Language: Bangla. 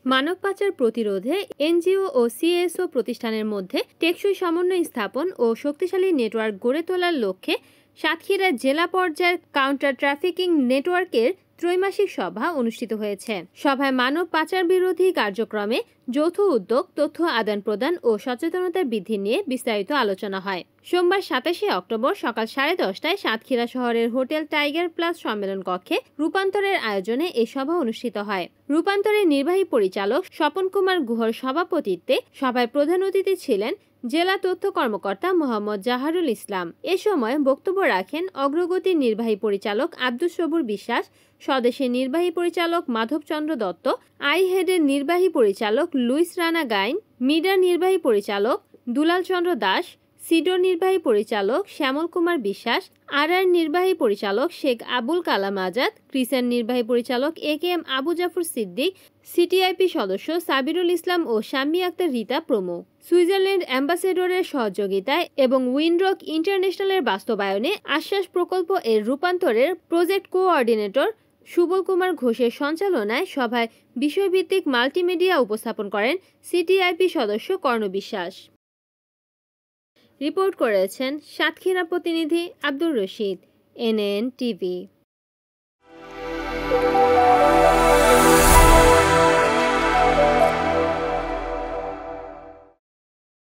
মানব পাচার প্রতিরোধে এনজিও ও সিএসও প্রতিষ্ঠানের মধ্যে টেকসই সমন্বয় স্থাপন ও শক্তিশালী নেটওয়ার্ক গড়ে তোলার লক্ষ্যে সাতক্ষীরা জেলা পর্যায়ের কাউন্টার ট্রাফিকিং নেটওয়ার্কের ত্রৈমাসিক সভা অনুষ্ঠিত হয়েছে। সভায় মানব পাচার বিরোধী কার্যক্রমে যৌথ উদ্যোগ, তথ্য আদান প্রদান ও সচেতনতা বৃদ্ধি নিয়ে বিস্তারিত আলোচনা হয়। সোমবার ২৭শে অক্টোবর সকাল 10:30টায় সাতক্ষীরা শহরের হোটেল টাইগার প্লাস সম্মেলন কক্ষে রূপান্তরের আয়োজনে এই সভা অনুষ্ঠিত হয়। রূপান্তরের নির্বাহী পরিচালক স্বপন কুমার গুহর সভাপতিত্বে সভায় প্রধান অতিথি ছিলেন জেলা তথ্য কর্মকর্তা মোহাম্মদ জাহারুল ইসলাম। এ সময় বক্তব্য রাখেন অগ্রগতির নির্বাহী পরিচালক আব্দুস সবুর বিশ্বাস, স্বদেশের নির্বাহী পরিচালক মাধবচন্দ্র দত্ত, আইহেডের নির্বাহী পরিচালক লুইস রানা গাইন, মিডার নির্বাহী পরিচালক দুলাল চন্দ্র দাস, সিডোর নির্বাহী পরিচালক শ্যামল কুমার বিশ্বাস, আরআর নির্বাহী পরিচালক শেখ আবুল কালাম আজাদ, ক্রিসেন নির্বাহী পরিচালক একেএম আবু জাফর সিদ্দিক, সিটিআইপি সদস্য সাবিরুল ইসলাম ও শাম্মী আক্তার রীতা প্রমুখ। সুইজারল্যান্ড অ্যাম্বাসেডরের সহযোগিতায় এবং উইন্ডরক ইন্টারন্যাশনালের বাস্তবায়নে আশ্বাস প্রকল্প এর রূপান্তরের প্রজেক্ট কোঅর্ডিনেটর সুবল কুমার ঘোষের সঞ্চালনায় সভায় বিষয়ভিত্তিক মাল্টিমিডিয়া উপস্থাপন করেন সিটিআইপি সদস্য কর্ণ বিশ্বাস। রিপোর্ট করেছেন সাতক্ষীরা প্রতিনিধি আব্দুর রশিদ, এনএন টিভি।